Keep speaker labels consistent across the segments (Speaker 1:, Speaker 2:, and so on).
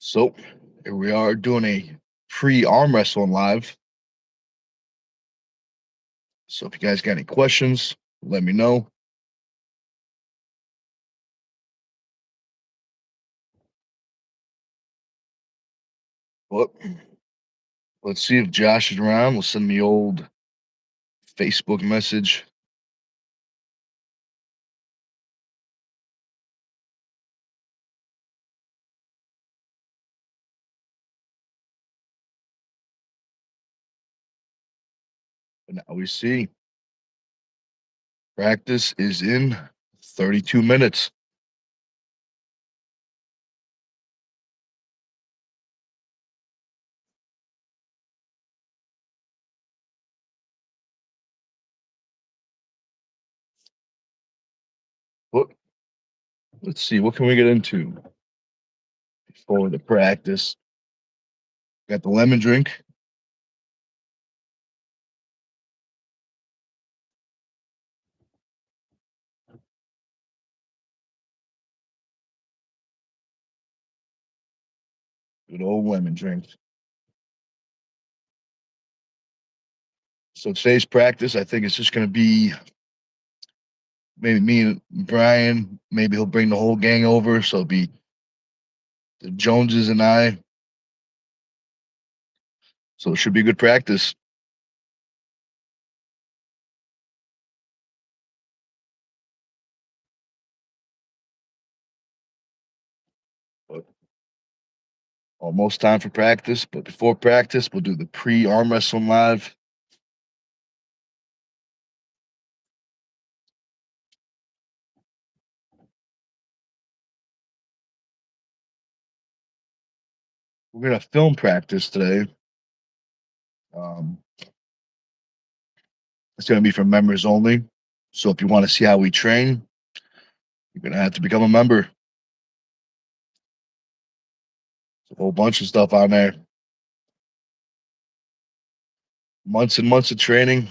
Speaker 1: So here we are doing a pre-arm wrestling live. So if you guys got any questions, let me know. But let's see if Josh is around. We'll send me old Facebook message. And now we see practice is in 32 minutes. But let's see, what can we get into before the practice? Got the lemon drink. Good old lemon drink. So today's practice, I think it's just going to be maybe me and Brian. Maybe he'll bring the whole gang over. So it'll be the Joneses and I. So it should be good practice. But almost time for practice. But before practice, we'll do the pre-arm wrestling live. We're gonna film practice today. Um, it's gonna be for members only. So if you want to see how we train, you're gonna have to become a member. There's a whole bunch of stuff on there. Months and months of training.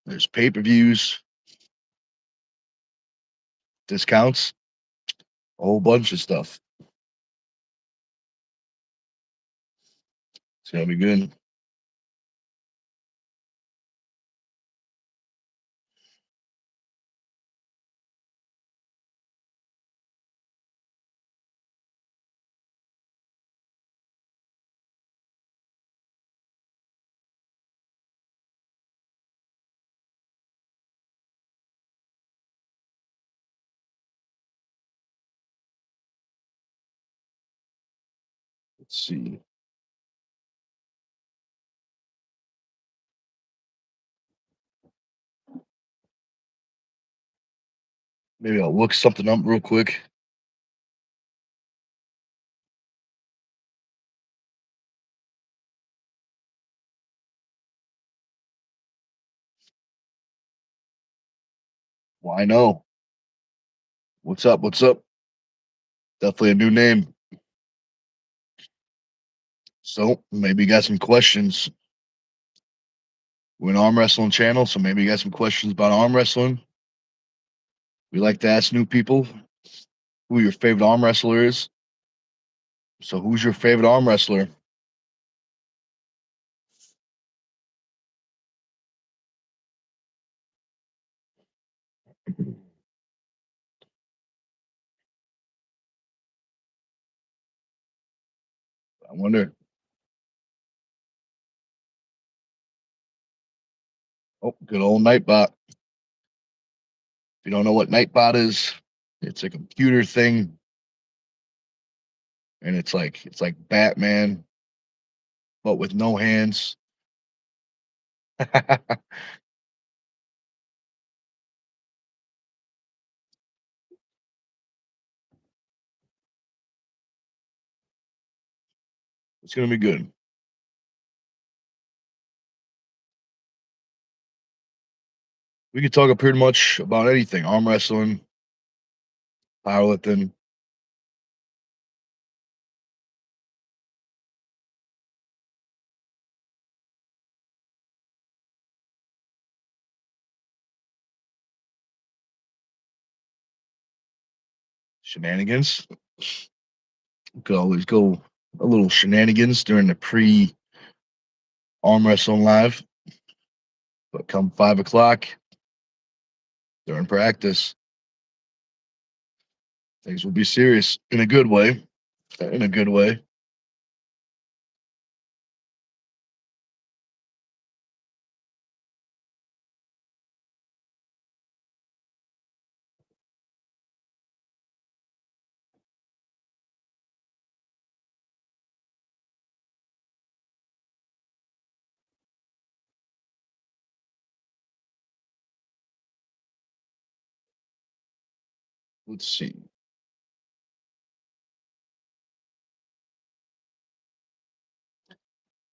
Speaker 1: There's pay-per-views, discounts, a whole bunch of stuff. It's gonna be good. Let's see. Maybe I'll look something up real quick. Why no? What's up? What's up? Definitely a new name. So maybe you got some questions. We're an arm wrestling channel, so maybe you got some questions about arm wrestling. We like to ask new people who your favorite arm wrestler is. So who's your favorite arm wrestler? I wonder. Oh, good old Nightbot. If you don't know what Nightbot is, it's a computer thing, and it's like Batman, but with no hands. It's gonna be good. We can talk pretty much about anything: arm wrestling, powerlifting, shenanigans. We could always go a little shenanigans during the pre arm wrestling live. But come 5 o'clock during practice, things will be serious in a good way. In a good way. Let's see.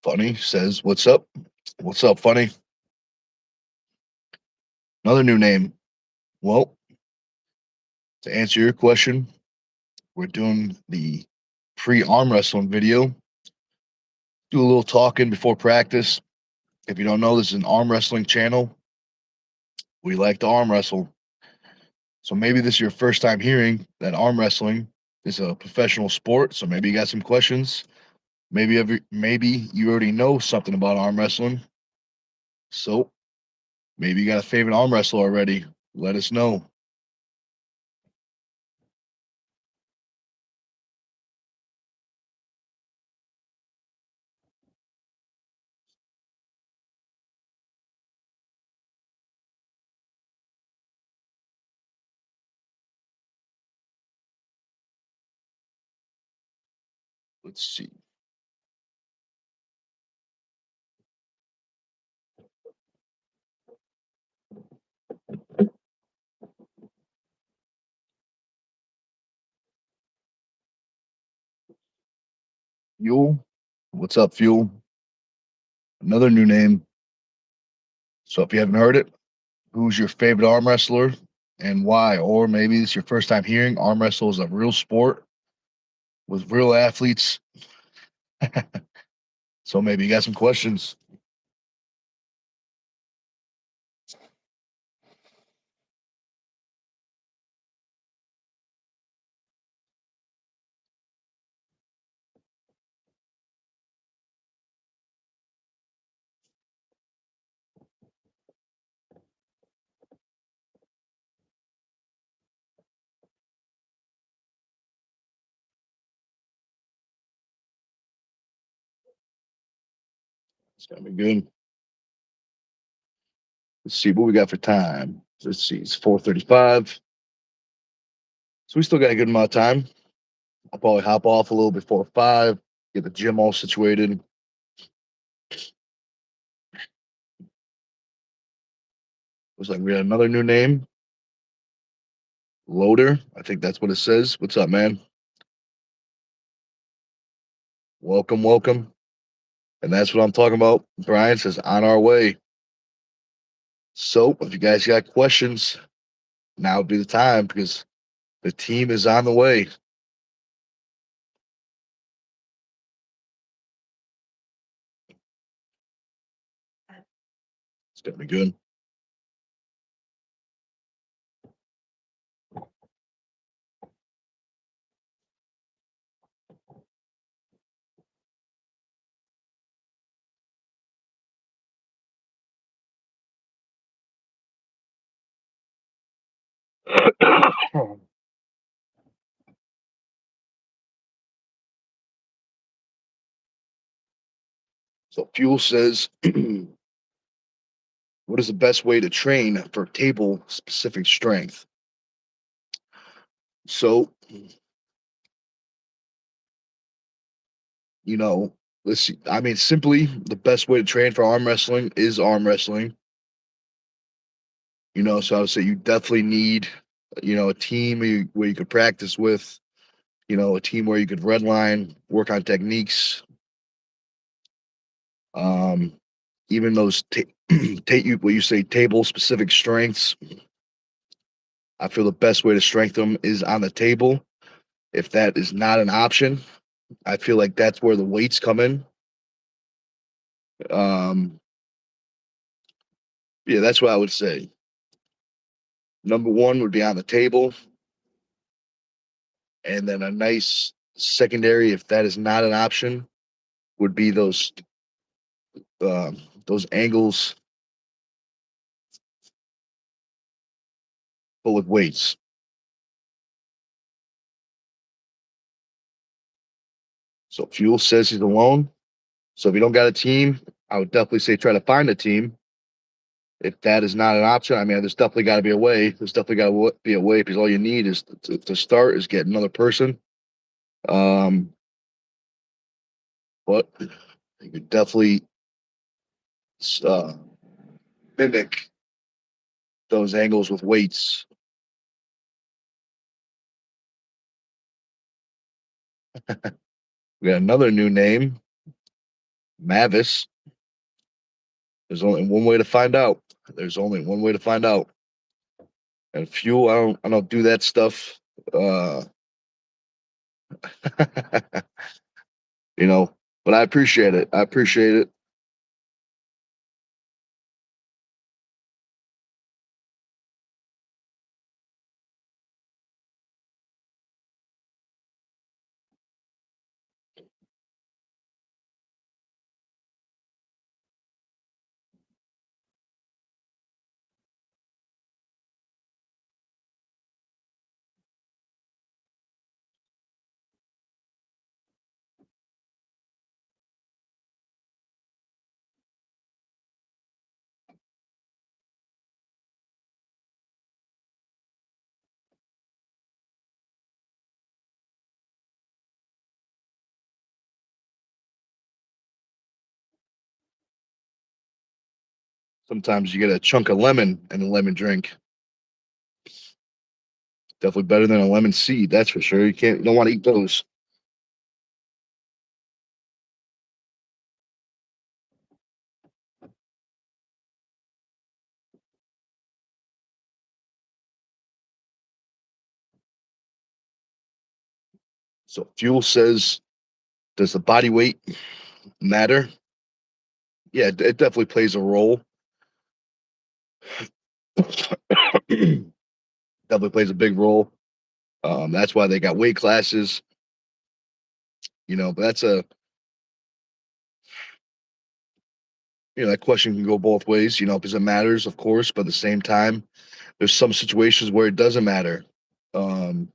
Speaker 1: Funny says, "What's up? What's up, Funny?" Another new name. Well, to answer your question, we're doing the pre arm wrestling video. Do a little talking before practice. If you don't know, this is an arm wrestling channel. We like to arm wrestle. So maybe this is your first time hearing that arm wrestling is a professional sport. So maybe you got some questions. Maybe you already know something about arm wrestling. So maybe you got a favorite arm wrestler already. Let us know. Let's see. Fuel. What's up, Fuel? Another new name. So if you haven't heard it, who's your favorite arm wrestler and why? Or maybe it's your first time hearing arm wrestle is a real sport with real athletes. So maybe you got some questions. It's gonna be good. Let's see what we got for time. Let's see, it's 4:35. So we still got a good amount of time. I'll probably hop off a little before 5, get the gym all situated. Looks like we got another new name. Loader. I think that's what it says. What's up, man? Welcome, welcome. And that's what I'm talking about. Brian says on our way. So if you guys got questions, now would be the time because the team is on the way. It's gonna be good. So Fuel says, what is the best way to train for table specific strength? So, you know, let's see. I mean, simply the best way to train for arm wrestling is arm wrestling. So I would say you definitely need, a team where you could practice with, a team where you could redline, work on techniques. Um, even those what you say table specific strengths. I feel the best way to strengthen them is on the table. If that is not an option, I feel like that's where the weights come in. Um, yeah, that's what I would say. Number one would be on the table, and then a nice Secondary, if that is not an option, would be uh, those angles, but with weights. So Fuel says he's alone. So if you don't got a team, I would definitely say try to find a team. If that is not an option, I mean, there's definitely got to be a way. There's definitely got to be a way because all you need is to start is get another person. Um, but you could definitely uh, mimic those angles with weights. We got another new name, Mavis. There's only one way to find out. There's only one way to find out. And Fuel, I don't do that stuff. Uh, you know, but I appreciate it. I appreciate it. Sometimes you get a chunk of lemon in a lemon drink. Definitely better than a lemon seed, that's for sure. You don't want to eat those. So Fuel says, does the body weight matter? Yeah, it definitely plays a role. Definitely plays a big role. That's why they got weight classes. But that's that question can go both ways. Because it matters, of course, but at the same time, there's some situations where it doesn't matter. Um,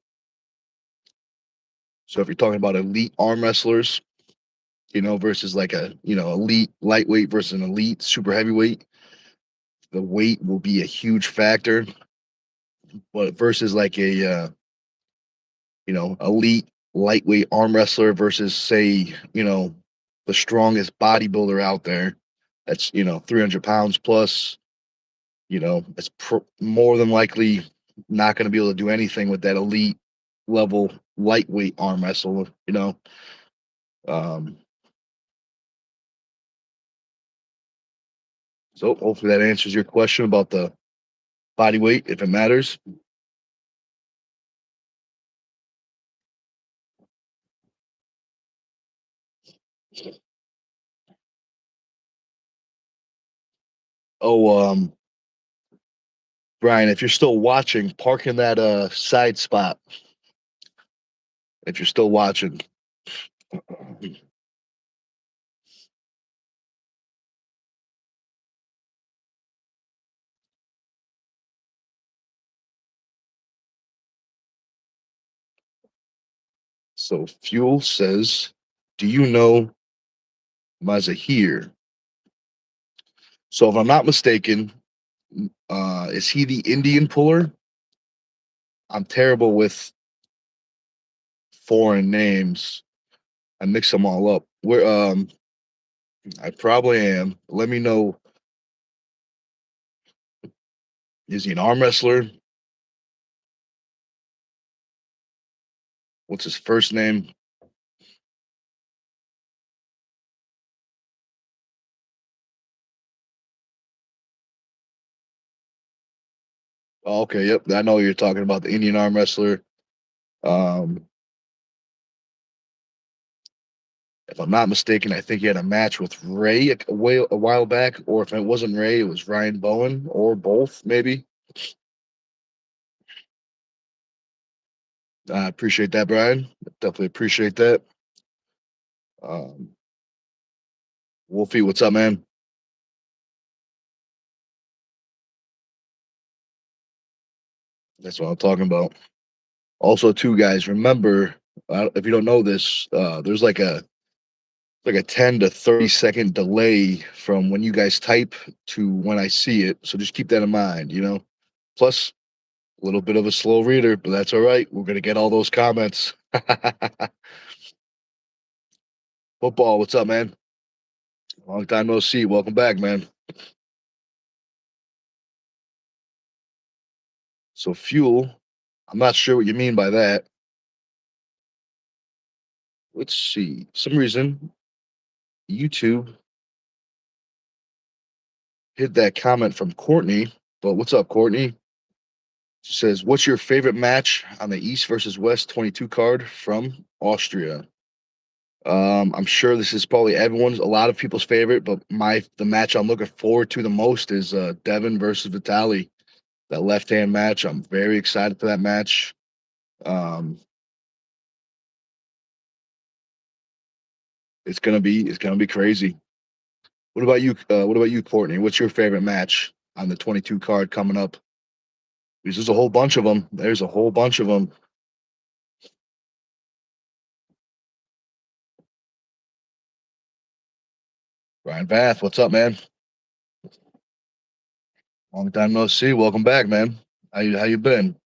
Speaker 1: so if you're talking about elite arm wrestlers, versus like elite lightweight versus an elite super heavyweight, the weight will be a huge factor. But versus like elite lightweight arm wrestler versus say, the strongest bodybuilder out there, that's 300 pounds plus, it's more than likely not going to be able to do anything with that elite level lightweight arm wrestler. Um, so hopefully that answers your question about the body weight if it matters. Oh, Brian, if you're still watching, park in that side spot. If you're still watching. So Fuel says, do you know Mazahir? So if I'm not mistaken, is he the Indian puller? I'm terrible with foreign names. I mix them all up. Where I probably am. Let me know. Is he an arm wrestler? What's his first name? Oh, okay, yep. I know you're talking about the Indian arm wrestler. Um, if I'm not mistaken, I think he had a match with Ray a while back, or if it wasn't Ray, it was Ryan Bowen, or both, maybe. I appreciate that, Brian. Definitely appreciate that. Um, Wolfie, what's up, man? That's what I'm talking about. Also, too, guys, remember if you don't know this, there's like a 10 to 30 second delay from when you guys type to when I see it. So just keep that in mind, you know. Plus, a little bit of a slow reader, but that's all right. We're gonna get all those comments. Football, what's up, man? Long time no see. Welcome back, man. So fuel, I'm not sure what you mean by that. Let's see. Some reason YouTube hit that comment from Courtney. But what's up, Courtney? She says, "What's your favorite match on the East versus West 22 card from Austria?" I'm sure this is probably a lot of people's favorite, but the match I'm looking forward to the most is Devin versus Vitali. That left hand match. I'm very excited for that match. Um, it's gonna be crazy. What about you? What about you, Courtney? What's your favorite match on the 22 card coming up? Because there's a whole bunch of them. There's a whole bunch of them. Ryan Bath, what's up, man? Long time no see. Welcome back, man. How you been?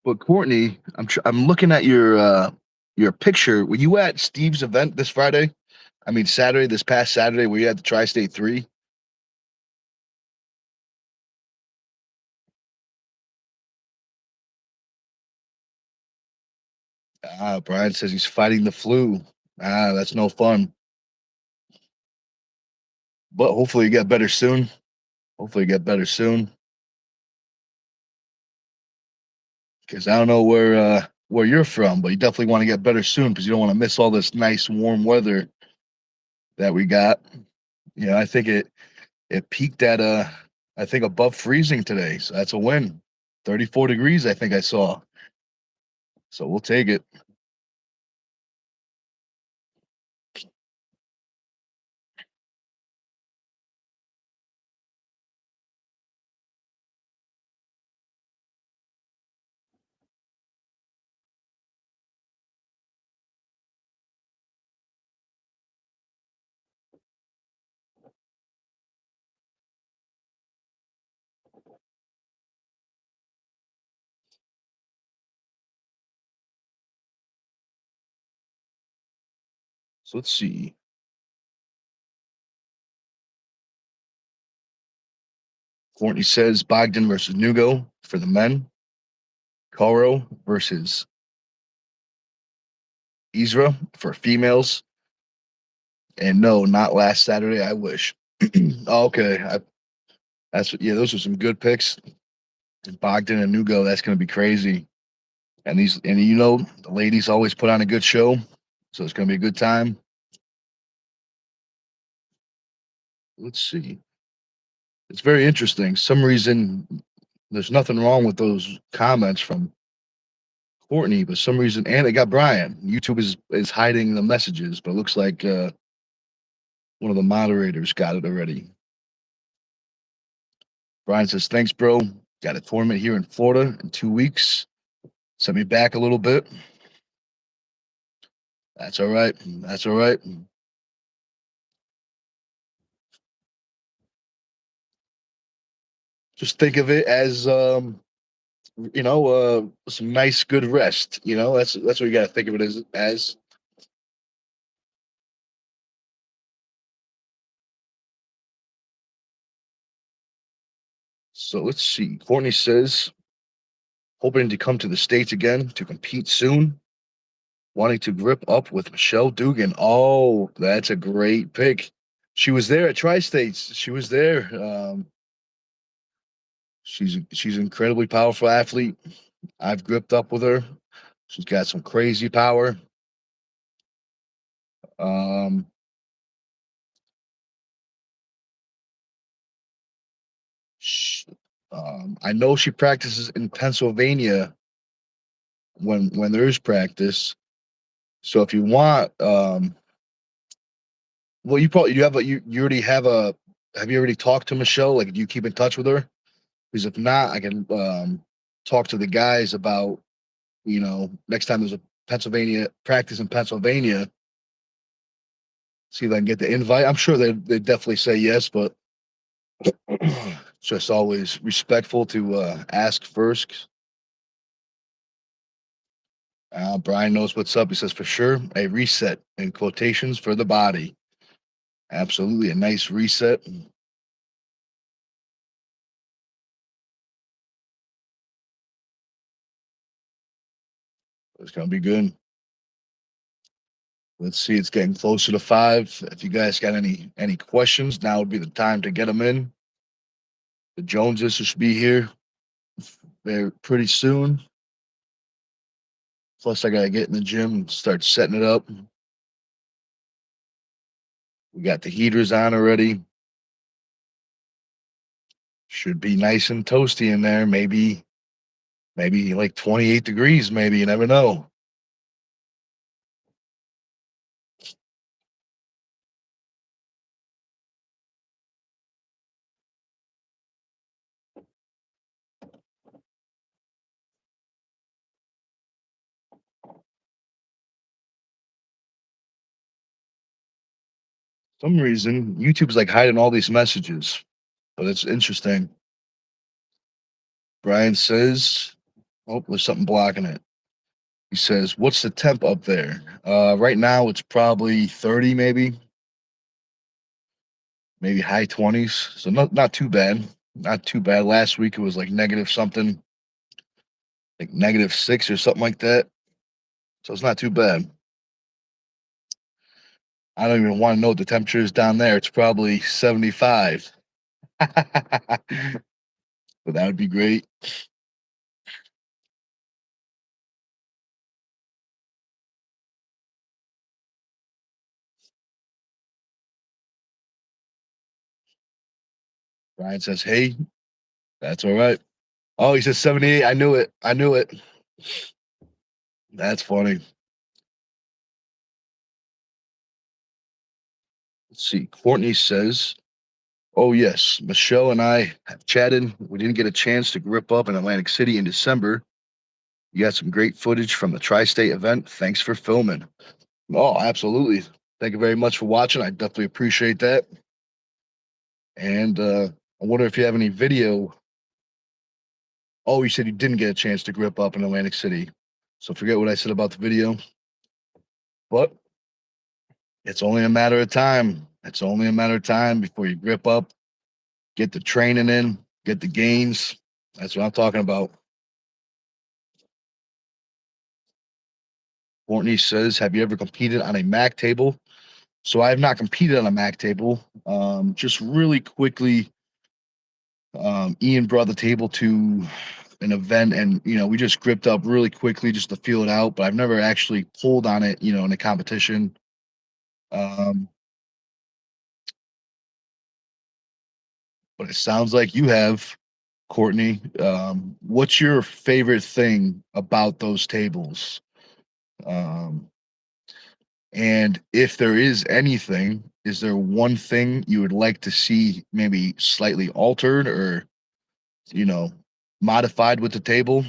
Speaker 1: But Courtney, I'm looking at your picture. Were you at Steve's event this Friday? I mean Saturday, this past Saturday, were you at the Tri-State 3? Ah, Brian says he's fighting the flu. Ah, that's no fun. But hopefully you get better soon. Hopefully you get better soon. Because I don't know where you're from, but you definitely want to get better soon because you don't want to miss all this nice warm weather that we got. I think it peaked at I think above freezing today, so that's a win. 34 degrees, I think I saw. So we'll take it. So let's see. Courtney says Bogdan versus Nugo for the men. Caro versus Isra for females. And no, not last Saturday. I wish. Oh, okay, those are some good picks. Bogdan and Nugo, that's going to be crazy. And the ladies always put on a good show, so it's going to be a good time. Let's see. It's very interesting. Some reason there's nothing wrong with those comments from Courtney, but some reason, and it got Brian. YouTube is hiding the messages, but it looks like one of the moderators got it already. Brian says, "Thanks, bro. Got a tournament here in Florida in 2 weeks. Sent me back a little bit. That's all right. That's all right. Just think of it as some nice, good rest. That's what you got to think of it as. So let's see. Courtney says, hoping to come to the States again to compete soon. Wanting to grip up with Michelle Dugan. Oh, that's a great pick. She was there at Tri-States. She was there. She's an incredibly powerful athlete. I've gripped up with her. She's got some crazy power. Um, sh- I know she practices in Pennsylvania when there is practice. So if you want, well, you have a you already have a have you already talked to Michelle? Like, do you keep in touch with her? Because if not, I can talk to the guys about next time there's a Pennsylvania practice in Pennsylvania, see if I can get the invite. I'm sure they definitely say yes, but just always respectful to ask first. Brian knows what's up. He says for sure a reset in quotations for the body. Absolutely a nice reset. It's gonna be good. Let's see. It's getting closer to 5. If you guys got any questions, now would be the time to get them in. The Joneses should be here very pretty soon. Plus, I gotta get in the gym and start setting it up. We got the heaters on already. Should be nice and toasty in there. Maybe like 28 degrees. Maybe you never know. Some reason YouTube's like hiding all these messages, but it's interesting. Brian says, "Oh, there's something blocking it." He says, "What's the temp up there? Right now it's probably 30, maybe high 20s. So not too bad. Not too bad. Last week it was like negative something, like -6 or something like that. So it's not too bad. I don't even want to know what the temperature is down there. It's probably 75. But that would be great." Brian says, "Hey, that's all right." Oh, he says 78. I knew it. I knew it. That's funny. Let's see. Courtney says, "Oh, yes. Michelle and I have chatted. We didn't get a chance to grip up in Atlantic City in December. You got some great footage from the Tri State event. Thanks for filming." Oh, absolutely. Thank you very much for watching. I definitely appreciate that. And I wonder if you have any video. Oh, you said you didn't get a chance to grip up in Atlantic City. So forget what I said about the video. But it's only a matter of time. It's only a matter of time before you grip up, get the training in, get the gains. That's what I'm talking about. Courtney says, "Have you ever competed on a Mac table?" So I have not competed on a Mac table. Just really quickly, Ian brought the table to an event, and we just gripped up really quickly just to feel it out. But I've never actually pulled on it, in a competition. Um, but it sounds like you have, Courtney. What's your favorite thing about those tables? Um, and if there is anything, is there one thing you would like to see maybe slightly altered or, you know, modified with the table?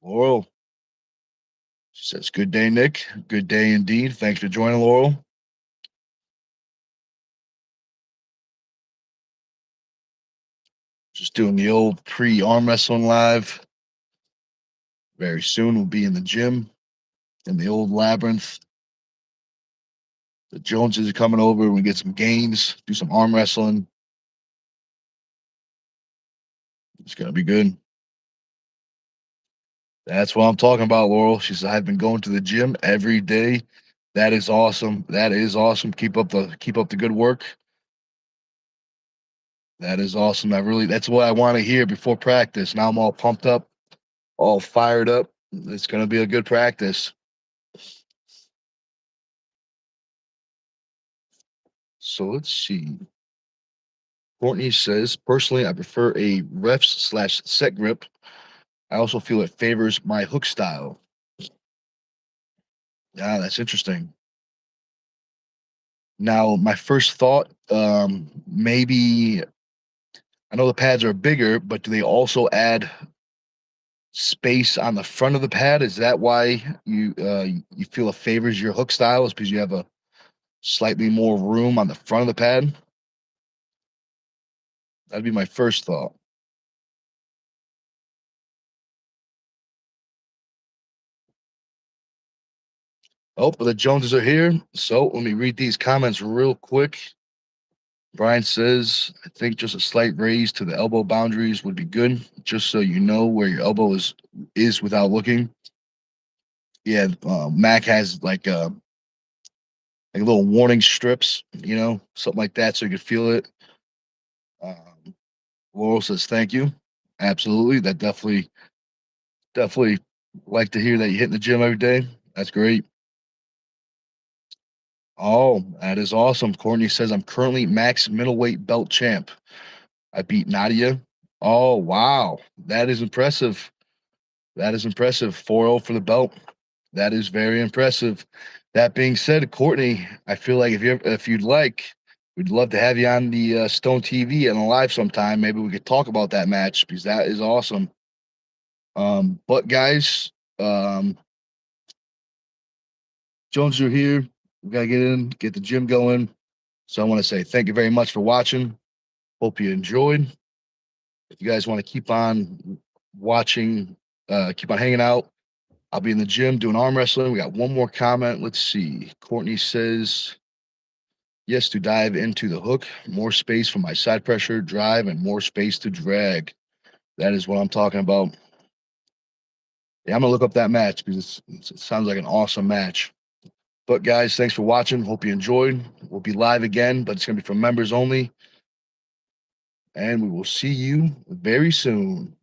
Speaker 1: Laurel says, "Good day, Nick. Good day indeed. Thanks for joining, Laurel." Just doing the old pre arm wrestling live. Very soon we'll be in the gym in the old labyrinth. The Joneses are coming over. We get some gains, do some arm wrestling. It's gonna be good. That's what I'm talking about, Laurel. She says, "I've been going to the gym every day." That is awesome. That is awesome. Keep up the good work. That is awesome. That's what I want to hear before practice. Now I'm all pumped up, all fired up. It's gonna be a good practice. So let's see. Courtney says, personally, I prefer a refs/set grip. I also feel it favors my hook style. Yeah, that's interesting. Now, my first thought, maybe I know the pads are bigger, but do they also add space on the front of the pad? Is that why you feel it favors your hook style? Is because you have a slightly more room on the front of the pad? That'd be my first thought. Oh, but the Joneses are here. So let me read these comments real quick. Brian says, I think just a slight raise to the elbow boundaries would be good, just so you know where your elbow is without looking. Yeah, Mac has like little warning strips, something like that, so you can feel it. Um, Laurel says, thank you. Absolutely. That definitely like to hear that you hit in the gym every day. That's great. Oh, that is awesome. Courtney says, I'm currently max middleweight belt champ. I beat Nadia. Oh, wow. That is impressive. That is impressive. 4-0 for the belt. That is very impressive. That being said, Courtney, I feel like if you'd like, we'd love to have you on the Stone TV and live sometime. Maybe we could talk about that match because that is awesome. But guys, um, Jones, you're here. We gotta get in, get the gym going. So I want to say thank you very much for watching. Hope you enjoyed. If you guys want to keep on watching, keep on hanging out, I'll be in the gym doing arm wrestling. We got one more comment. Let's see. Courtney says, yes, to dive into the hook, more space for my side pressure, drive, and more space to drag. That is what I'm talking about. Yeah, I'm going to look up that match because it sounds like an awesome match. But guys, thanks for watching. Hope you enjoyed. We'll be live again, but it's going to be for members only. And we will see you very soon.